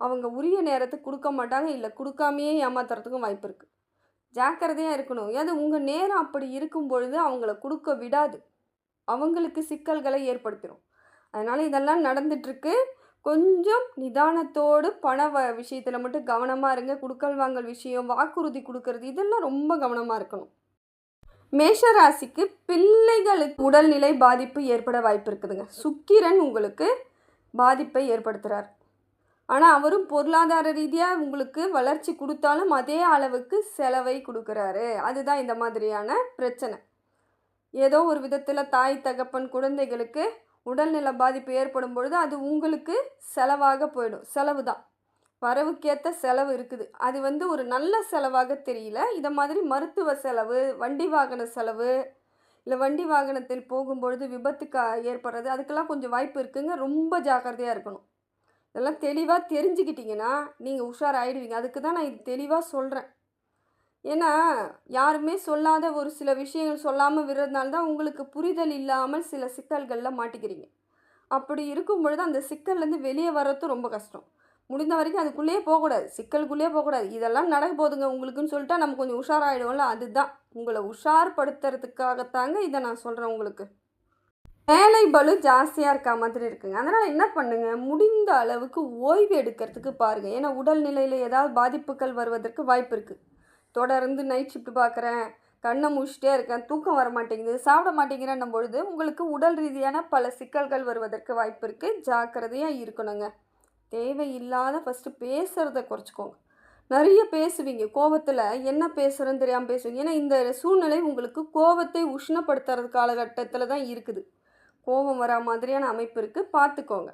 அவங்க உரிய நேரத்துக்கு கொடுக்க மாட்டாங்க, இல்லை கொடுக்காமையே ஏமாத்துறதுக்கும் வாய்ப்பு இருக்குது. ஜாக்கிரதையாக இருக்கணும். அது உங்கள் நேரம் அப்படி இருக்கும் பொழுது அவங்கள கொடுக்க விடாது, அவங்களுக்கு சிக்கல்களை ஏற்படுத்திடும். அதனால் இதெல்லாம் நடந்துட்டுருக்கு. கொஞ்சம் நிதானத்தோடு விஷயத்தில் மட்டும் கவனமாக இருங்க. கொடுக்கல் வாங்கல் விஷயம், வாக்குறுதி கொடுக்கறது, இதெல்லாம் ரொம்ப கவனமாக இருக்கணும். மேஷராசிக்கு பிள்ளைகளுக்கு உடல்நிலை பாதிப்பு ஏற்பட வாய்ப்பு இருக்குதுங்க. சுக்கிரன் உங்களுக்கு பாதிப்பை ஏற்படுத்துகிறார். ஆனால் அவரும் பொருளாதார ரீதியாக உங்களுக்கு வளர்ச்சி கொடுத்தாலும் அதே அளவுக்கு செலவை கொடுக்குறாரு. அதுதான் இந்த மாதிரியான பிரச்சனை. ஏதோ ஒரு விதத்தில் தாய் தகப்பன் குழந்தைகளுக்கு உடல்நல பாதிப்பு ஏற்படும் பொழுது அது உங்களுக்கு செலவாக போயிடும். செலவு தான், வரவுக்கேற்ற செலவு இருக்குது. அது ஒரு நல்ல செலவாக தெரியல. இதை மாதிரி மருத்துவ செலவு, வண்டி வாகன செலவு, இல்லை வண்டி வாகனத்தில் போகும்பொழுது விபத்துக்கு ஏற்படுறது, அதுக்கெல்லாம் கொஞ்சம் வாய்ப்பு இருக்குங்க. ரொம்ப ஜாக்கிரதையாக இருக்கணும். இதெல்லாம் தெளிவாக தெரிஞ்சுக்கிட்டிங்கன்னா நீங்கள் உஷாராயிடுவீங்க. அதுக்கு தான் நான் இது தெளிவாக சொல்கிறேன். ஏன்னா யாருமே சொல்லாத ஒரு சில விஷயங்கள் சொல்லாமல் விடுறதுனால தான் உங்களுக்கு புரிதல் இல்லாமல் சில சிக்கல்களில் மாட்டிக்கிறீங்க. அப்படி இருக்கும் பொழுது அந்த சிக்கல்லேருந்து வெளியே வர்றது ரொம்ப கஷ்டம். முடிந்த வரைக்கும் அதுக்குள்ளேயே போகக்கூடாது, சிக்கலுக்குள்ளேயே போகக்கூடாது. இதெல்லாம் நடக்க போதுங்க உங்களுக்குன்னு சொல்லிட்டா நம்ம கொஞ்சம் உஷாராகிடுவோம்ல, அதுதான் உங்களை உஷார்படுத்துறதுக்காகத்தாங்க இதை நான் சொல்கிறேன். உங்களுக்கு வேலை பளு ஜாஸ்தியாக இருக்க மாதிரி இருக்குங்க. அதனால் என்ன பண்ணுங்கள், முடிந்த அளவுக்கு ஓய்வு எடுக்கிறதுக்கு பாருங்கள். ஏன்னா உடல்நிலையில் ஏதாவது பாதிப்புகள் வருவதற்கு வாய்ப்பு இருக்குது. தொடர்ந்து நைட் ஷிஃப்ட் பார்க்குறேன், கண்ணை முடிச்சுட்டே இருக்கேன், தூக்கம் வர மாட்டேங்குது, சாப்பிட மாட்டேங்கிறேன்னும் பொழுது உங்களுக்கு உடல் ரீதியான பல சிக்கல்கள் வருவதற்கு வாய்ப்பு இருக்குது. ஜாக்கிரதையாக இருக்கணுங்க. தேவையில்லாத ஃபஸ்ட்டு பேசுகிறத குறைச்சிக்கோங்க. நிறைய பேசுவீங்க, கோபத்தில் என்ன பேசுகிறேன்னு தெரியாமல் பேசுவீங்க. ஏன்னா இந்த சூழ்நிலை உங்களுக்கு கோபத்தை உஷ்ணப்படுத்துறது காலகட்டத்தில் தான் இருக்குது. கோபம் வரா மாதிரியான அமைப்பு இருக்குது, பார்த்துக்கோங்க.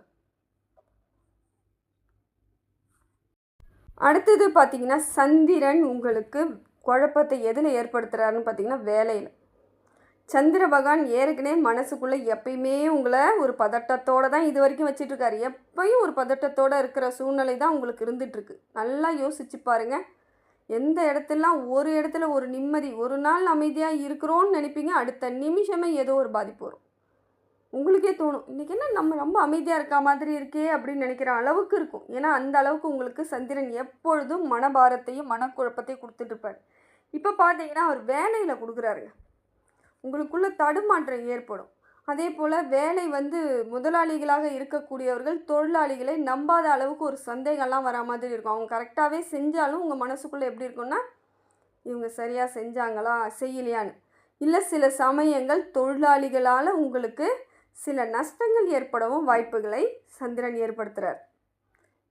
அடுத்தது பார்த்திங்கன்னா சந்திரன் உங்களுக்கு குழப்பத்தை எதில் ஏற்படுத்துகிறாருன்னு பார்த்திங்கன்னா வேலையில். சந்திர பகவான் ஏற்கனவே மனசுக்குள்ளே எப்பயுமே உங்களை ஒரு பதட்டத்தோடு தான் இது வரைக்கும் வச்சிட்ருக்காரு. எப்பயும் ஒரு பதட்டத்தோடு இருக்கிற சூழ்நிலை தான் உங்களுக்கு இருந்துகிட்ருக்கு. நல்லா யோசிச்சு பாருங்கள். எந்த இடத்துலாம் ஒரு இடத்துல ஒரு நிம்மதி, ஒரு நாள் அமைதியாக இருக்கிறோன்னு நினைப்பீங்க, அடுத்த நிமிஷமே ஏதோ ஒரு பாதிப்பு வரும். உங்களுக்கே தோணும், இன்றைக்கி என்ன நம்ம ரொம்ப அமைதியாக இருக்க மாதிரி இருக்கே அப்படின்னு நினைக்கிற அளவுக்கு இருக்கும். ஏன்னா அந்த அளவுக்கு உங்களுக்கு சந்திரன் எப்பொழுதும் மனபாரத்தையும் மனக்குழப்பத்தையும் கொடுத்துட்ருப்பார். இப்போ பார்த்தீங்கன்னா அவர் வேலையில் கொடுக்குறாருங்க. உங்களுக்குள்ள தடுமாற்றம் ஏற்படும். அதே போல் வேலை முதலாளிகளாக இருக்கக்கூடியவர்கள் தொழிலாளிகளை நம்பாத அளவுக்கு ஒரு சந்தேகம்லாம் வர மாதிரி இருக்கும். அவங்க கரெக்டாகவே செஞ்சாலும் உங்கள் மனசுக்குள்ளே எப்படி இருக்குன்னா, இவங்க சரியாக செஞ்சாங்களா செய்யலையான்னு. இல்லை சில சமயங்கள் தொழிலாளிகளால் உங்களுக்கு சில நஷ்டங்கள் ஏற்படவும் வாய்ப்புகளை சந்திரன் ஏற்படுத்துகிறார்.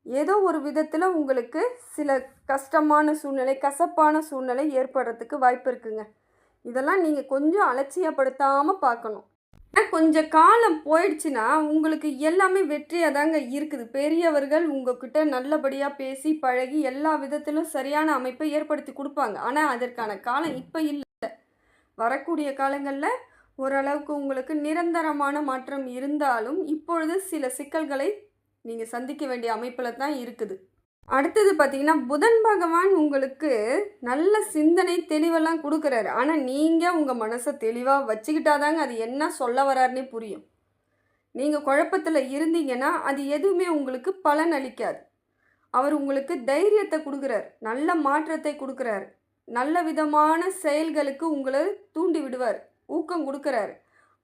ஏதோ ஒரு விதத்தில் உங்களுக்கு சில கஷ்டமான சூழ்நிலை, கசப்பான சூழ்நிலை ஏற்படுறதுக்கு வாய்ப்பு இருக்குங்க. இதெல்லாம் நீங்கள் கொஞ்சம் அலட்சியப்படுத்தாமல் பார்க்கணும். கொஞ்சம் காலம் போயிடுச்சுன்னா உங்களுக்கு எல்லாமே வெற்றியாக தாங்க இருக்குது. பெரியவர்கள் உங்ககிட்ட நல்லபடியாக பேசி பழகி எல்லா விதத்திலும் சரியான அமைப்பை ஏற்படுத்தி கொடுப்பாங்க. ஆனால் அதற்கான காலம் இப்போ இல்லை. வரக்கூடிய காலங்களில் ஓரளவுக்கு உங்களுக்கு நிரந்தரமான மாற்றம் இருந்தாலும் இப்பொழுது சில சிக்கல்களை நீங்கள் சந்திக்க வேண்டிய அமைப்பில் தான் இருக்குது. அடுத்தது பார்த்திங்கன்னா புதன் பகவான் உங்களுக்கு நல்ல சிந்தனை தெளிவெல்லாம் கொடுக்குறாரு. ஆனால் நீங்கள் உங்கள் மனசை தெளிவாக வச்சுக்கிட்டாதாங்க அது என்ன சொல்ல வராருன்னே புரியும். நீங்கள் குழப்பத்தில் இருந்தீங்கன்னா அது எதுவுமே உங்களுக்கு பலன் அளிக்காது. அவர் உங்களுக்கு தைரியத்தை கொடுக்குறாரு, நல்ல மாற்றத்தை கொடுக்குறாரு, நல்ல விதமான செயல்களுக்கு உங்களை தூண்டி விடுவார், ஊக்கம் கொடுக்குறாரு.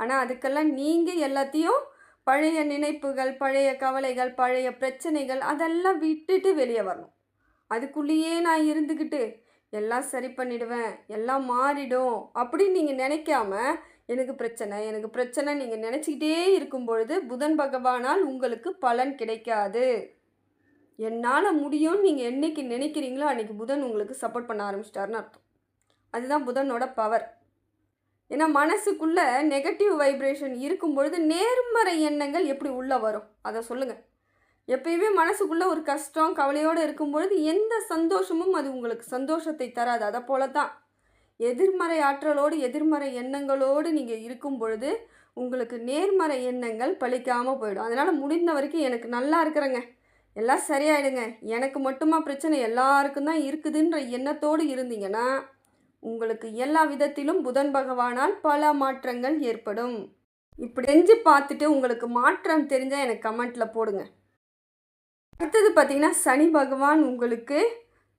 ஆனால் அதுக்கெல்லாம் நீங்கள் எல்லாத்தையும் பழைய நினைப்புகள், பழைய கவலைகள், பழைய பிரச்சனைகள் அதெல்லாம் விட்டுட்டு வெளியே வரணும். அதுக்குள்ளேயே நான் இருந்துக்கிட்டு எல்லாம் சரி பண்ணிடுவேன், எல்லாம் மாறிடும் அப்படின்னு நீங்கள் நினைக்காம எனக்கு பிரச்சனை நீங்கள் நினச்சிக்கிட்டே இருக்கும் பொழுது புதன் பகவானால் உங்களுக்கு பலன் கிடைக்காது. என்னால் முடியும்னு நீங்கள் என்றைக்கு நினைக்கிறீங்களோ அன்றைக்கி புதன் உங்களுக்கு சப்போர்ட் பண்ண ஆரம்பிச்சிட்டாருன்னு அர்த்தம். அதுதான் புதனோட பவர். ஏன்னா மனசுக்குள்ளே நெகட்டிவ் வைப்ரேஷன் இருக்கும் பொழுது நேர்மறை எண்ணங்கள் எப்படி உள்ளே வரும் அதை சொல்லுங்கள். எப்பயுமே மனசுக்குள்ளே ஒரு கஷ்டம் கவலையோடு இருக்கும் பொழுது எந்த சந்தோஷமும் அது உங்களுக்கு சந்தோஷத்தை தராது. அதை போல தான் எதிர்மறை ஆற்றலோடு எதிர்மறை எண்ணங்களோடு நீங்கள் இருக்கும் பொழுது உங்களுக்கு நேர்மறை எண்ணங்கள் பலிக்காமல் போயிடும். அதனால் முடிந்த வரைக்கும் எனக்கு நல்லா இருக்கிறேங்க, எல்லாம் சரியாயிடுங்க, எனக்கு மட்டுமா பிரச்சனை, எல்லாருக்கும் தான் இருக்குதுன்ற எண்ணத்தோடு இருந்தீங்கன்னா உங்களுக்கு எல்லா விதத்திலும் புதன் பகவானால் பல மாற்றங்கள் ஏற்படும். இப்படி செஞ்சு பார்த்துட்டு உங்களுக்கு மாற்றம் தெரிஞ்சால் எனக்கு கமெண்ட்டில் போடுங்க. அடுத்தது பார்த்திங்கன்னா, சனி பகவான் உங்களுக்கு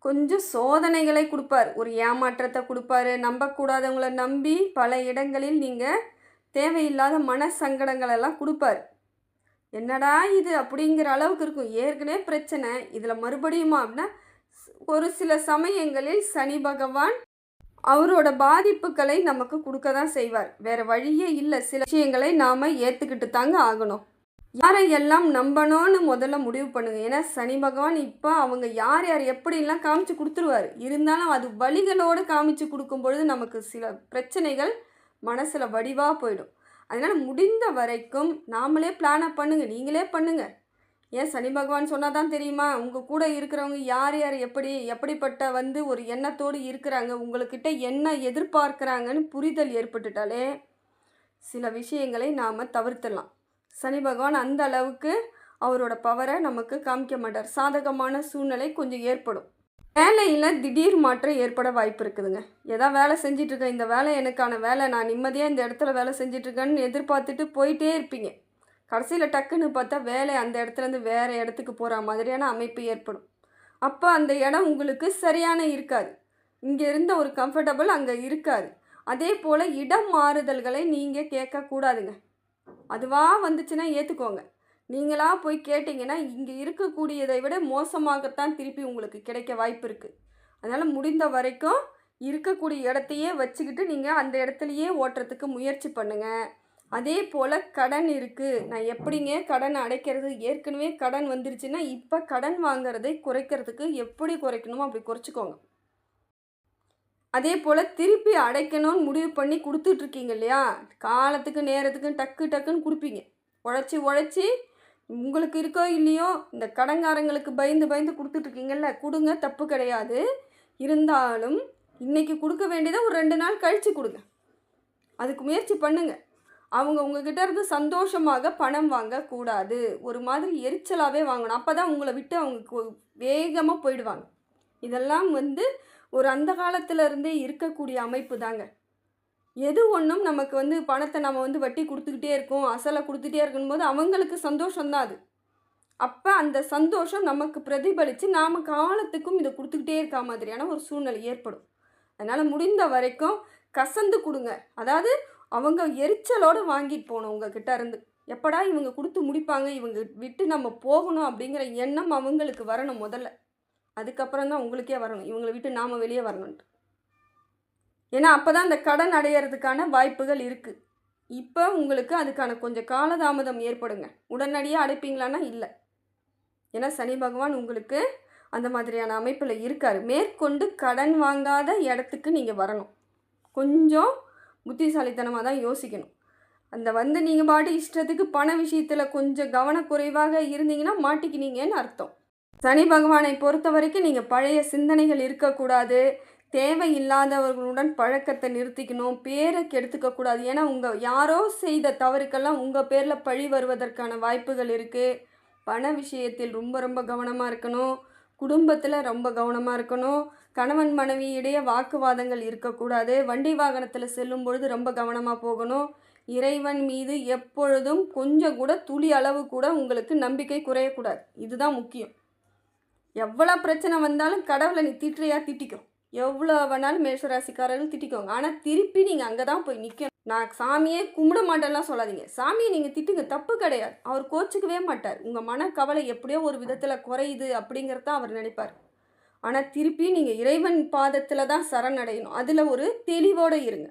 கொஞ்சம் சோதனைகளை கொடுப்பார், ஒரு ஏமாற்றத்தை கொடுப்பாரு. நம்பக்கூடாதவங்களை நம்பி பல இடங்களில் நீங்கள் தேவையில்லாத மன சங்கடங்களெல்லாம் கொடுப்பார். என்னடா இது அப்படிங்கிற அளவுக்கு இருக்கும். ஏற்கனவே பிரச்சனை, இதில் மறுபடியுமா அப்படின்னா, ஒரு சில சமயங்களில் சனி பகவான் அவரோட பாதிப்புகளை நமக்கு கொடுக்க தான் செய்வார். வேறு வழியே இல்லை. சில விஷயங்களை நாம் ஏற்றுக்கிட்டு தாங்க ஆகணும். யாரையெல்லாம் நம்பணும்னு முதல்ல முடிவு பண்ணுங்க. ஏன்னா சனி பகவான் இப்போ அவங்க யார் யார் எப்படிலாம் காமிச்சு கொடுத்துருவார். இருந்தாலும் அது வழிகளோடு காமிச்சு கொடுக்கும் பொழுது நமக்கு சில பிரச்சனைகள் மனசில் வடிவாக போயிடும். அதனால் முடிந்த வரைக்கும் நாமளே பிளானை பண்ணுங்கள், நீங்களே பண்ணுங்கள். ஏன் சனி பகவான் சொன்னால் தான் தெரியுமா, உங்கள் கூட இருக்கிறவங்க யார் யார் எப்படிப்பட்ட ஒரு எண்ணத்தோடு இருக்கிறாங்க, உங்கள்கிட்ட என்ன எதிர்பார்க்குறாங்கன்னு புரிதல் ஏற்பட்டுட்டாலே சில விஷயங்களை நாம் தவிர்த்துடலாம். சனி பகவான் அந்த அளவுக்கு அவரோட பவரை நமக்கு காமிக்க மாட்டார். சாதகமான சூழ்நிலை கொஞ்சம் ஏற்படும். வேலையில் திடீர் மாற்றம் ஏற்பட வாய்ப்பு இருக்குதுங்க. ஏதாவது வேலை செஞ்சிட்ருக்கேன், இந்த வேலை எனக்கான வேலை, நான் நிம்மதியாக இந்த இடத்துல வேலை செஞ்சிட்ருக்கேன்னு எதிர்பார்த்துட்டு போயிட்டே இருப்பீங்க. கடைசியில் டக்குன்னு பார்த்தா வேலை அந்த இடத்துலேருந்து வேறு இடத்துக்கு போகிற மாதிரியான அமைப்பு ஏற்படும். அப்போ அந்த இடம் உங்களுக்கு சரியான இருக்காது. இங்கே இருந்த ஒரு கம்ஃபர்டபுள் அங்கே இருக்காது. அதே போல் இடம் மாறுதல்களை நீங்கள் கேட்கக்கூடாதுங்க. அதுவாக வந்துச்சுன்னா ஏற்றுக்கோங்க. நீங்களாக போய் கேட்டிங்கன்னா இங்கே இருக்கக்கூடியதை விட மோசமாகத்தான் திருப்பி உங்களுக்கு கிடைக்க வாய்ப்பு இருக்குது. அதனால் முடிந்த வரைக்கும் இருக்கக்கூடிய இடத்தையே வச்சுக்கிட்டு நீங்கள் அந்த இடத்துலையே ஓட்டுறதுக்கு முயற்சி பண்ணுங்கள். அதே போல் கடன் இருக்குது, நான் எப்படிங்க கடன் அடைக்கிறது, ஏற்கனவே கடன் வந்துருச்சுன்னா இப்போ கடன் வாங்கிறதை குறைக்கிறதுக்கு எப்படி குறைக்கணுமோ அப்படி குறைச்சிக்கோங்க. அதே போல் திருப்பி அடைக்கணும்னு முடிவு பண்ணி கொடுத்துட்ருக்கீங்க இல்லையா, காலத்துக்கு நேரத்துக்கு டக்குன்னு கொடுப்பீங்க. உழைச்சி உங்களுக்கு இருக்கோ இல்லையோ இந்த கடன்காரங்களுக்கு பயந்து கொடுத்துட்ருக்கீங்கல்ல, கொடுங்க, தப்பு கிடையாது. இருந்தாலும் இன்றைக்கி கொடுக்க வேண்டியதை ஒரு 2 நாள் கழித்து கொடுங்க. அதுக்கு முயற்சி பண்ணுங்கள். அவங்க உங்ககிட்ட இருந்து சந்தோஷமாக பணம் வாங்கக்கூடாது, ஒரு மாதிரி எரிச்சலாகவே வாங்கணும். அப்போ தான் உங்களை விட்டு அவங்க வேகமாக போயிடுவாங்க. இதெல்லாம் ஒரு அந்த காலத்திலருந்தே இருக்கக்கூடிய அமைப்பு தாங்க. எது ஒன்றும் நமக்கு பணத்தை நம்ம வட்டி கொடுத்துக்கிட்டே இருக்கோம், அசலை கொடுத்துட்டே இருக்கும்போது அவங்களுக்கு சந்தோஷம்தான் அது. அப்போ அந்த சந்தோஷம் நமக்கு பிரதிபலித்து நாம் காலத்துக்கும் இதை கொடுத்துக்கிட்டே இருக்க மாதிரியான ஒரு சூழ்நிலை ஏற்படும். அதனால் முடிந்த வரைக்கும் கசந்து கொடுங்க. அதாவது அவங்க எரிச்சலோடு வாங்கிட்டு போகணும் உங்ககிட்ட இருந்து. எப்படா இவங்க கொடுத்து முடிப்பாங்க, இவங்க விட்டு நம்ம போகணும் அப்படிங்கிற எண்ணம் அவங்களுக்கு வரணும் முதல்ல. அதுக்கப்புறம் தான் உங்களுக்கே வரணும், இவங்களை விட்டு நாம் வெளியே வரணுன்ட்டு. ஏன்னா அப்போ தான் அந்த கடன் அடையிறதுக்கான வாய்ப்புகள் இருக்குது. இப்போ உங்களுக்கு அதுக்கான கொஞ்சம் காலதாமதம் ஏற்படுங்க. உடனடியாக அடைப்பீங்களான்னா இல்லை. ஏன்னா சனி பகவான் உங்களுக்கு அந்த மாதிரியான அமைப்பில் இருக்கார். மேற்கொண்டு கடன் வாங்காத இடத்துக்கு நீங்கள் வரணும். கொஞ்சம் புத்திசாலித்தனமாக தான் யோசிக்கணும். அந்த நீங்கள் பாட்டு இஷ்டத்துக்கு பண விஷயத்தில் கொஞ்சம் கவனக்குறைவாக இருந்தீங்கன்னா மாட்டிக்கினீங்கன்னு அர்த்தம். சனி பகவானை பொறுத்த வரைக்கும் நீங்கள் பழைய சிந்தனைகள் இருக்கக்கூடாது, தேவையில்லாதவர்களுடன் பழக்கத்தை நிறுத்திக்கணும், பேரை கெடுத்துக்கக்கூடாது. ஏன்னா யாரோ செய்த தவறுக்கெல்லாம் உங்கள் பேரில் பழி வருவதற்கான வாய்ப்புகள் இருக்குது. பண விஷயத்தில் ரொம்ப கவனமாக இருக்கணும். குடும்பத்தில் ரொம்ப கவனமாக இருக்கணும். கணவன் மனைவி இடையே வாக்குவாதங்கள் இருக்கக்கூடாது. வண்டி வாகனத்தில் செல்லும் பொழுது ரொம்ப கவனமாக போகணும். இறைவன் மீது எப்பொழுதும் கொஞ்சம் கூட துளி அளவு கூட உங்களுக்கு நம்பிக்கை குறையக்கூடாது. இதுதான் முக்கியம். எவ்வளோ பிரச்சனை வந்தாலும் கடவுளை நீ திட்டுறியா திட்டிக்கும், எவ்வளோ வேணாலும் மேஷராசிக்காரர்கள் திட்டிக்கோங்க. ஆனால் திருப்பி நீங்கள் அங்கே தான் போய் நிற்கணும். நான் சாமியே கும்பிட மாட்டேன்லாம் சொல்லாதீங்க. சாமியை நீங்கள் திட்டுங்க, தப்பு கிடையாது. அவர் கோச்சிக்கவே மாட்டார். உங்கள் மனக்கவலை எப்படியோ ஒரு விதத்தில் குறையுது அப்படிங்கிறத அவர் நினைப்பார். ஆனால் திருப்பி நீங்கள் இறைவன் பாதத்தில் தான் சரணடையணும். அதில் ஒரு தெளிவோடு இருங்க.